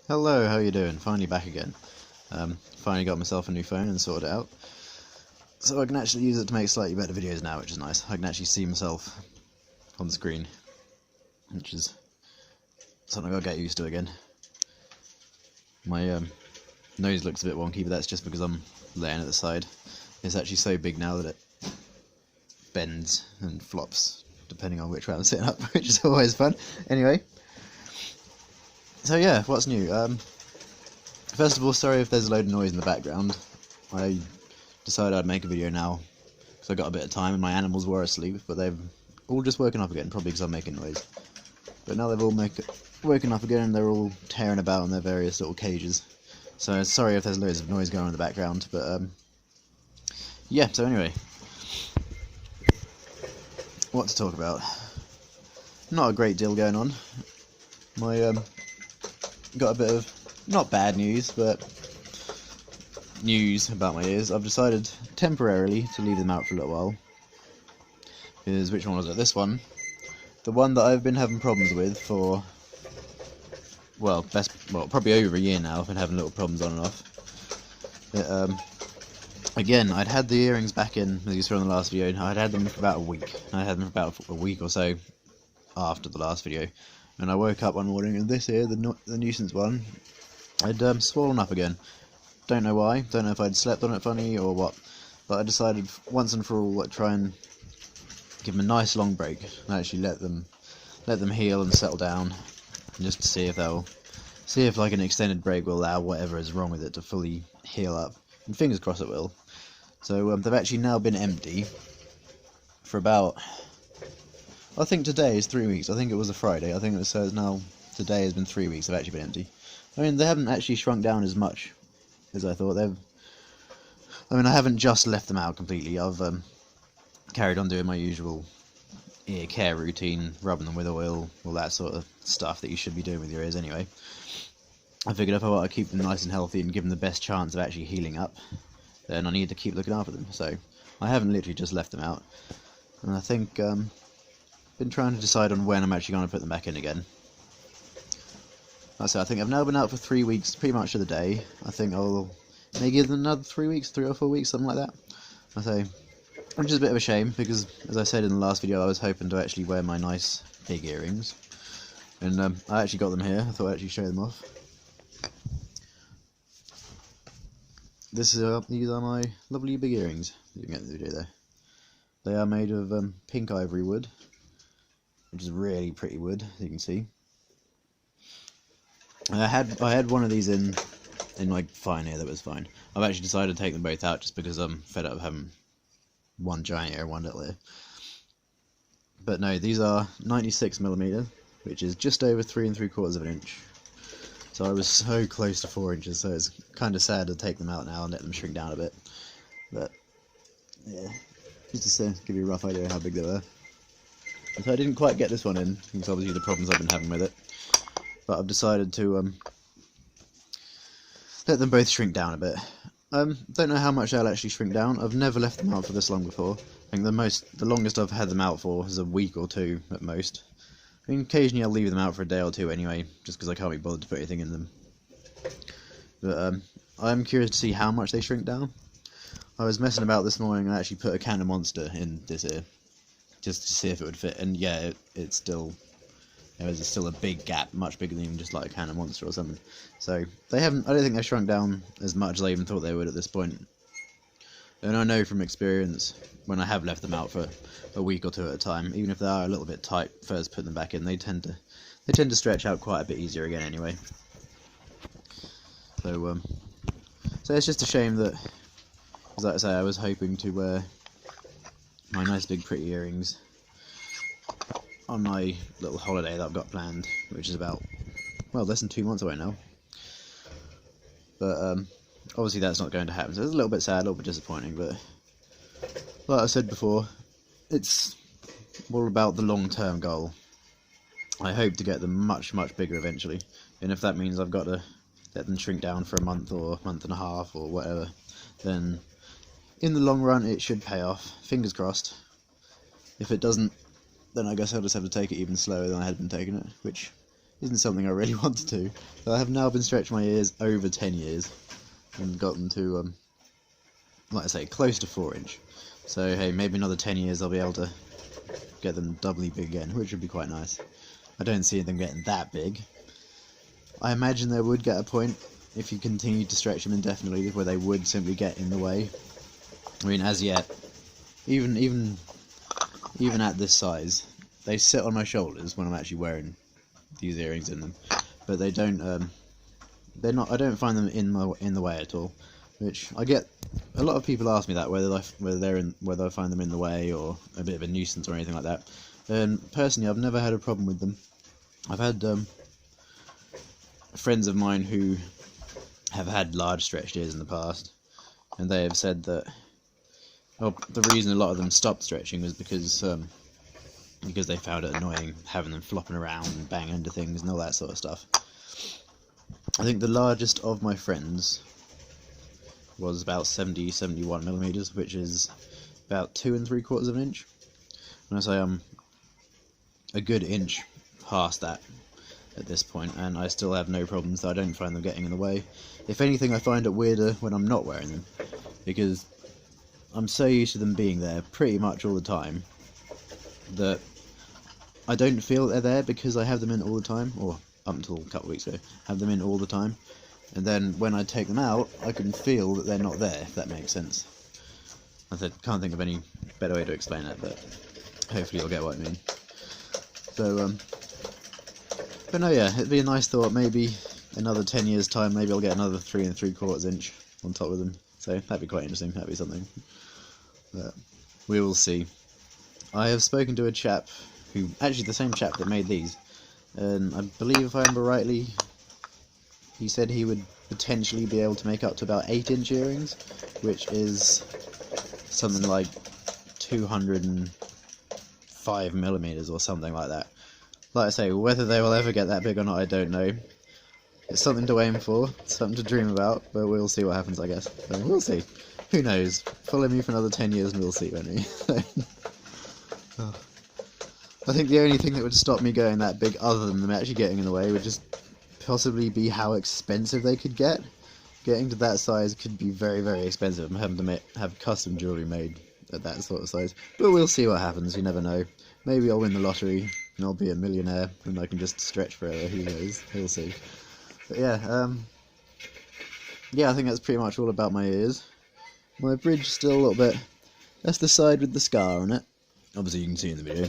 Hello, how you doing? Finally back again. Finally got myself a new phone and sorted it out. So I can actually use it to make slightly better videos now, which is nice. I can actually see myself on the screen, which is something I'll get used to again. My nose looks a bit wonky, but that's just because I'm laying at the side. It's actually so big now that it bends and flops, depending on which way I'm sitting up, which is always fun. Anyway. So yeah, what's new? First of all, sorry if there's a load of noise in the background. I decided I'd make a video now because I got a bit of time and my animals were asleep, but they've all just woken up again, probably because I'm making noise. But now they've all woken up again and they're all tearing about in their various little cages. So sorry if there's loads of noise going on in the background, but yeah, so anyway. What to talk about? Not a great deal going on. Got a bit of, not bad news, but news about my ears. I've decided temporarily to leave them out for a little while. Because, which one was it? This one. The one that I've been having problems with for, well, probably over a year now. I've been having little problems on and off. But, again, I'd had the earrings back in, as you saw in the last video, I'd had them for about a week. I had them for about a week or so after the last video. And I woke up one morning and this ear, the nuisance one, had swollen up again. Don't know why, don't know if I'd slept on it funny or what, but I decided once and for all I'd try and give them a nice long break and actually let them heal and settle down, just to see if like an extended break will allow whatever is wrong with it to fully heal up, and fingers crossed it will. So they've actually now been empty for about, I think today is 3 weeks. I think it was a Friday. I think it says now today has been 3 weeks. They've actually been empty. I mean, they haven't actually shrunk down as much as I thought. I haven't just left them out completely. I've carried on doing my usual ear care routine, rubbing them with oil, all that sort of stuff that you should be doing with your ears anyway. I figured if I want to keep them nice and healthy and give them the best chance of actually healing up, then I need to keep looking after them. So I haven't literally just left them out. And I think been trying to decide on when I'm actually going to put them back in again. Like I said, I think I've now been out for 3 weeks, pretty much to the day. I think I'll maybe give them another 3 weeks, 3 or 4 weeks, something like that. I say, which is a bit of a shame because, as I said in the last video, I was hoping to actually wear my nice big earrings, and I actually got them here. I thought I'd actually show them off. These are my lovely big earrings. You can get in the video there. They are made of pink ivory wood, which is really pretty wood, as you can see. And I had one of these in like fine ear that was fine. I've actually decided to take them both out just because I'm fed up of having one giant ear and one little ear. But no, these are 96mm, which is just over 3 3/4 of an inch. So I was so close to 4 inches, so it's kind of sad to take them out now and let them shrink down a bit. But yeah, just to give you a rough idea of how big they were. So I didn't quite get this one in, because obviously the problems I've been having with it. But I've decided to let them both shrink down a bit. Don't know how much they'll actually shrink down. I've never left them out for this long before. I think the longest I've had them out for is a week or two at most. I mean, occasionally I'll leave them out for a day or two anyway, just because I can't be bothered to put anything in them. But I'm curious to see how much they shrink down. I was messing about this morning and I actually put a can of Monster in this ear, just to see if it would fit, and yeah, it's still, there's still a big gap, much bigger than even just like a can of Monster or something. So I don't think they've shrunk down as much as I even thought they would at this point. And I know from experience, when I have left them out for a week or two at a time, even if they are a little bit tight first put them back in, they tend to stretch out quite a bit easier again anyway. So it's just a shame that, as I say, I was hoping to wear my nice big pretty earrings on my little holiday that I've got planned, which is about, well, less than 2 months away now. But obviously that's not going to happen, so it's a little bit sad, a little bit disappointing, but like I said before, it's all about the long-term goal. I hope to get them much, much bigger eventually, and if that means I've got to let them shrink down for a month or month and a half or whatever, then in the long run it should pay off, fingers crossed. If it doesn't, then I guess I'll just have to take it even slower than I had been taking it, which isn't something I really want to do. But I have now been stretching my ears over 10 years and gotten to, like I say, close to 4-inch. So hey, maybe another 10 years I'll be able to get them doubly big again, which would be quite nice. I don't see them getting that big. I imagine there would get a point, if you continued to stretch them indefinitely, where they would simply get in the way. I mean, as yet, even at this size, they sit on my shoulders when I'm actually wearing these earrings in them, but they don't. They're not. I don't find them in the way at all. Which I get. A lot of people ask me that whether I find them in the way or a bit of a nuisance or anything like that. And personally, I've never had a problem with them. I've had friends of mine who have had large stretched ears in the past, and they have said that, well, the reason a lot of them stopped stretching was because they found it annoying having them flopping around and banging into things and all that sort of stuff. I think the largest of my friends was about 70-71 millimeters, which is about 2 3/4 of an inch. And I say I'm a good inch past that at this point, and I still have no problems. I don't find them getting in the way. If anything, I find it weirder when I'm not wearing them, because I'm so used to them being there pretty much all the time that I don't feel they're there because I have them in all the time, or up until a couple of weeks ago, have them in all the time. And then when I take them out, I can feel that they're not there, if that makes sense. I can't think of any better way to explain that, but hopefully you'll get what I mean. So, but no, yeah, it'd be a nice thought. Maybe another 10 years' time, maybe I'll get another 3 3/4 inch on top of them. So that'd be quite interesting. That'd be something. But we will see. I have spoken to a chap who, actually the same chap that made these, and I believe, if I remember rightly, he said he would potentially be able to make up to about 8-inch earrings, which is something like 205 millimeters or something like that. Like I say, whether they will ever get that big or not, I don't know. It's something to aim for, something to dream about, but we'll see what happens, I guess. So we'll see. Who knows? Follow me for another 10 years and we'll see, won't we? I think the only thing that would stop me going that big, other than them actually getting in the way, would just possibly be how expensive they could get. Getting to that size could be very, very expensive. I'm having to have custom jewellery made at that sort of size. But we'll see what happens, you never know. Maybe I'll win the lottery and I'll be a millionaire and I can just stretch forever, who knows, we'll see. But yeah, I think that's pretty much all about my ears. My bridge is still a little bit, that's the side with the scar on it. Obviously you can see in the video.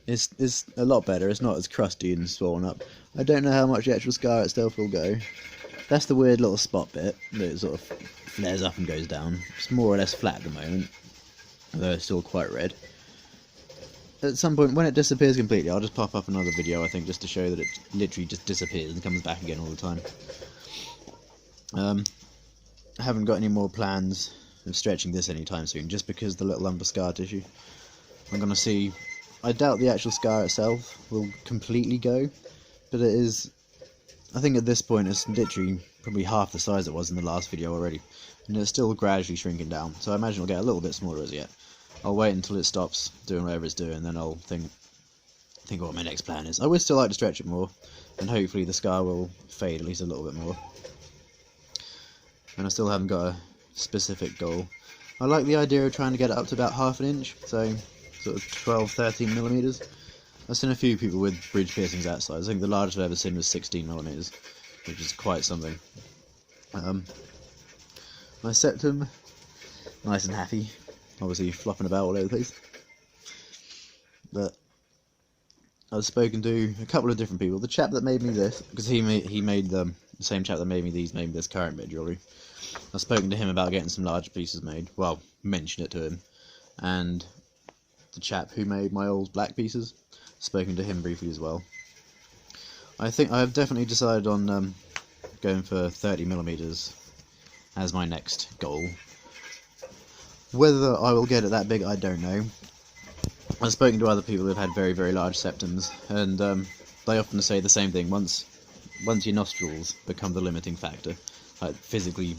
It's a lot better, it's not as crusty and swollen up. I don't know how much the actual scar itself will go. That's the weird little spot bit that it sort of flares up and goes down. It's more or less flat at the moment, although it's still quite red. At some point, when it disappears completely, I'll just pop up another video, I think, just to show that it literally just disappears and comes back again all the time. I haven't got any more plans of stretching this anytime soon, just because the little lump of scar tissue. I'm going to see. I doubt the actual scar itself will completely go, but it is, I think at this point it's literally probably half the size it was in the last video already, and it's still gradually shrinking down, so I imagine it'll get a little bit smaller as yet. I'll wait until it stops doing whatever it's doing, then I'll think what my next plan is. I would still like to stretch it more, and hopefully the scar will fade at least a little bit more. And I still haven't got a specific goal. I like the idea of trying to get it up to about half an inch, so sort of 12-13 millimeters. I've seen a few people with bridge piercings that size. I think the largest I've ever seen was 16 millimeters, which is quite something. My septum, nice and happy, obviously flopping about all over the place. But I've spoken to a couple of different people. The chap that made me this, because he made the same chap that made me these, made me this current bit of jewellery. I've spoken to him about getting some larger pieces made. Well, mentioned it to him. And the chap who made my old black pieces, spoken to him briefly as well. I think I've definitely decided on going for 30 millimeters as my next goal. Whether I will get it that big, I don't know. I've spoken to other people who've had very, very large septums, and they often say the same thing. Once your nostrils become the limiting factor, like physically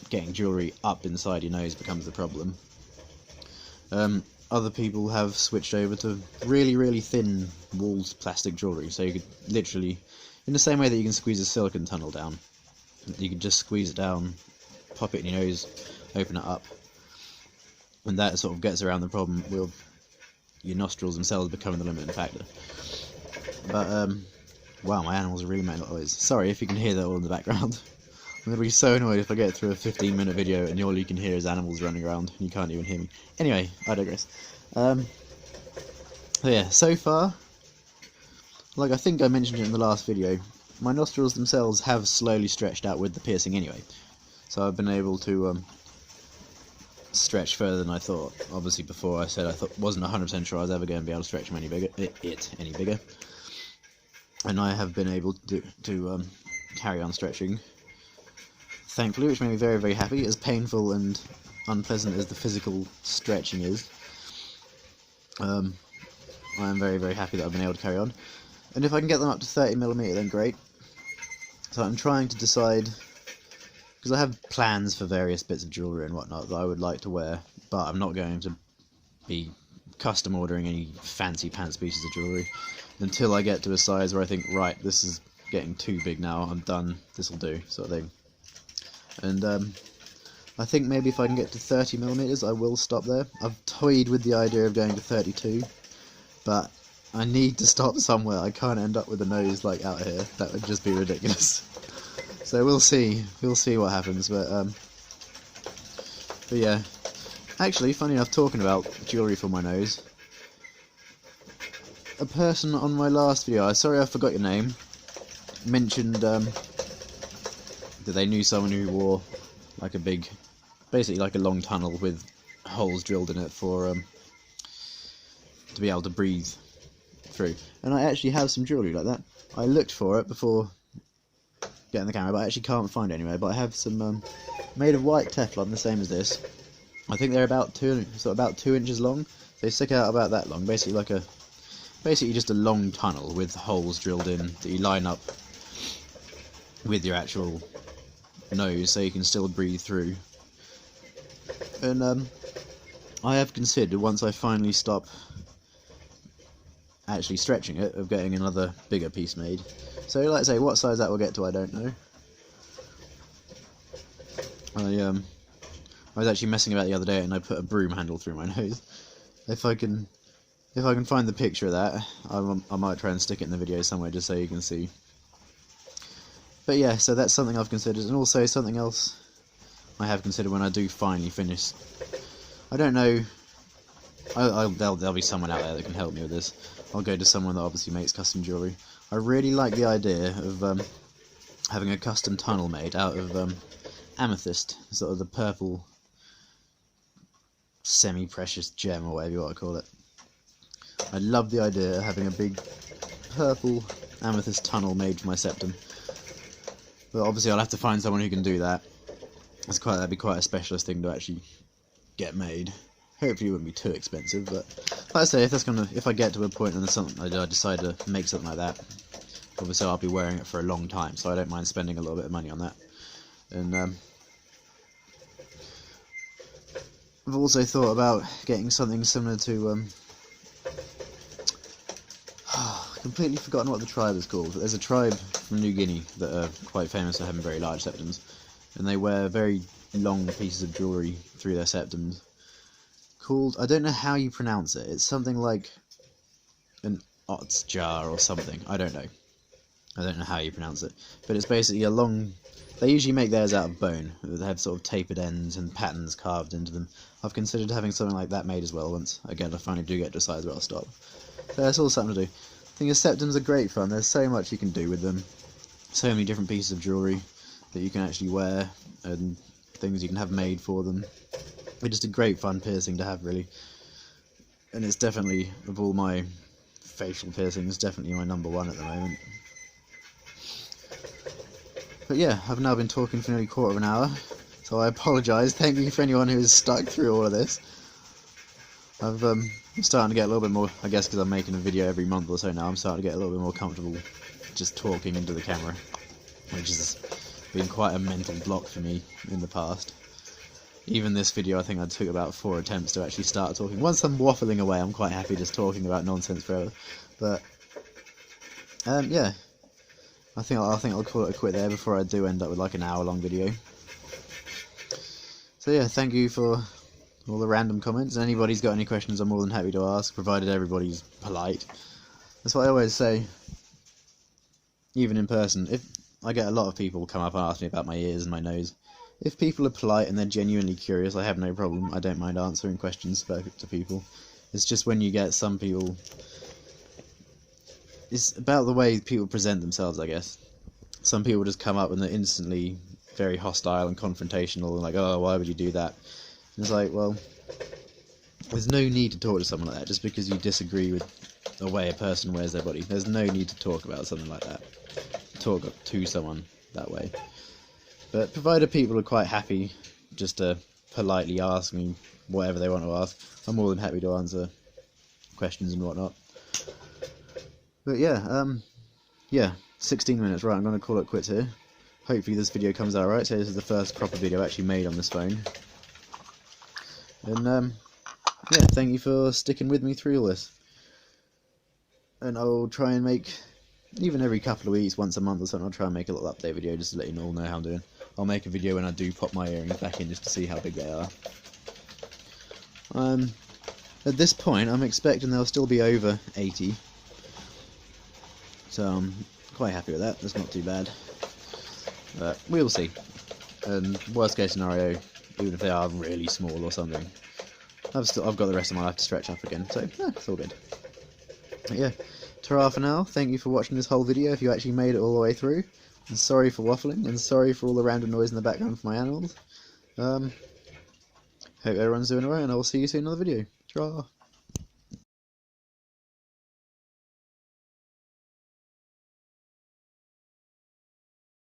getting jewellery up inside your nose becomes the problem. other people have switched over to really, really thin walled plastic jewellery, so you could literally, in the same way that you can squeeze a silicone tunnel down, you could just squeeze it down, pop it in your nose, open it up, and that sort of gets around the problem with your nostrils themselves becoming the limiting factor. But, wow, my animals are really making a noise. Sorry if you can hear that all in the background. I'm going to be so annoyed if I get through a 15-minute video and all you can hear is animals running around and you can't even hear me. Anyway, I digress. So yeah, so far, like I think I mentioned it in the last video, my nostrils themselves have slowly stretched out with the piercing anyway. So I've been able to stretch further than I thought. Obviously before I said I wasn't 100% sure I was ever going to be able to stretch them any bigger, any bigger. And I have been able to carry on stretching, thankfully, which made me very, very happy, as painful and unpleasant as the physical stretching is. I am very, very happy that I've been able to carry on. And if I can get them up to 30mm, then great. So I'm trying to decide, because I have plans for various bits of jewellery and whatnot that I would like to wear, but I'm not going to be custom ordering any fancy pants pieces of jewellery until I get to a size where I think, right, this is getting too big now, I'm done, this'll do, sort of thing. And I think maybe if I can get to 30mm, I will stop there. I've toyed with the idea of going to 32, but I need to stop somewhere. I can't end up with a nose like out here. That would just be ridiculous. So we'll see what happens. But yeah, actually, funny enough, talking about jewellery for my nose, a person on my last video, sorry I forgot your name, mentioned that they knew someone who wore like a big, basically like a long tunnel with holes drilled in it for to be able to breathe through. And I actually have some jewellery like that. I looked for it before getting the camera, but I actually can't find it anywhere. But I have some made of white Teflon, the same as this. I think they're about 2 inches long. They stick out about that long, basically just a long tunnel with holes drilled in that you line up with your actual nose so you can still breathe through. And I have considered, once I finally stop actually stretching it, of getting another bigger piece made. So like I say, what size that will get to I don't know. I was actually messing about the other day and I put a broom handle through my nose. If I can find the picture of that, I might try and stick it in the video somewhere just so you can see. But yeah, so that's something I've considered, and also something else I have considered when I do finally finish. I don't know, there'll be someone out there that can help me with this. I'll go to someone that obviously makes custom jewellery. I really like the idea of having a custom tunnel made out of amethyst, sort of the purple semi-precious gem, or whatever you want to call it. I love the idea of having a big purple amethyst tunnel made for my septum. But obviously I'll have to find someone who can do that. That'd be quite a specialist thing to actually get made. Hopefully it wouldn't be too expensive, but like I say, if I get to a point and I decide to make something like that, obviously I'll be wearing it for a long time, so I don't mind spending a little bit of money on that. And I've also thought about getting something similar to completely forgotten what the tribe is called. There's a tribe from New Guinea that are quite famous for having very large septums, and they wear very long pieces of jewellery through their septums. Called, I don't know how you pronounce it. It's something like an ots jar or something. I don't know. I don't know how you pronounce it, but it's basically a long. They usually make theirs out of bone. They have sort of tapered ends and patterns carved into them. I've considered having something like that made as well. Once again, I finally do get to a size where I'll stop. So that's all something to do. I think septums are great fun. There's so much you can do with them. So many different pieces of jewellery that you can actually wear, and things you can have made for them. It's just a great fun piercing to have, really. And it's definitely, of all my facial piercings, definitely my number one at the moment. But yeah, I've now been talking for nearly a quarter of an hour, so I apologise. Thank you for anyone who has stuck through all of this. I'm starting to get a little bit more, I guess because I'm making a video every month or so now, I'm starting to get a little bit more comfortable just talking into the camera, which has been quite a mental block for me in the past. Even this video, I think I took about 4 attempts to actually start talking. Once I'm waffling away, I'm quite happy just talking about nonsense forever. But yeah, I think I'll call it a quit there before I do end up with like an hour-long video. So yeah, thank you for all the random comments. And anybody's got any questions, I'm more than happy to ask, provided everybody's polite. That's what I always say, even in person. If I get a lot of people come up and ask me about my ears and my nose. If people are polite and they're genuinely curious, I have no problem. I don't mind answering questions to people. It's just when you get some people... It's about the way people present themselves, I guess. Some people just come up and they're instantly very hostile and confrontational and like, oh, why would you do that? And it's like, well, there's no need to talk to someone like that just because you disagree with the way a person wears their body. There's no need to talk about something like that. Talk to someone that way. But provided people are quite happy just to politely ask me whatever they want to ask, I'm more than happy to answer questions and whatnot. But yeah, 16 minutes, right, I'm going to call it quits here. Hopefully this video comes out right, so this is the first proper video actually made on this phone. And yeah, thank you for sticking with me through all this. And I'll try and make, even every couple of weeks, once a month or something, I'll try and make a little update video just to let you all know how I'm doing. I'll make a video when I do pop my earrings back in just to see how big they are. At this point, I'm expecting they'll still be over 80. So I'm quite happy with that, that's not too bad. But we'll see. And worst case scenario, even if they are really small or something, I've got the rest of my life to stretch up again, so it's all good. But yeah, ta-ra for now. Thank you for watching this whole video if you actually made it all the way through. And sorry for waffling, and sorry for all the random noise in the background for my animals. Hope everyone's doing alright, and I will see you soon in another video. Ta-ra!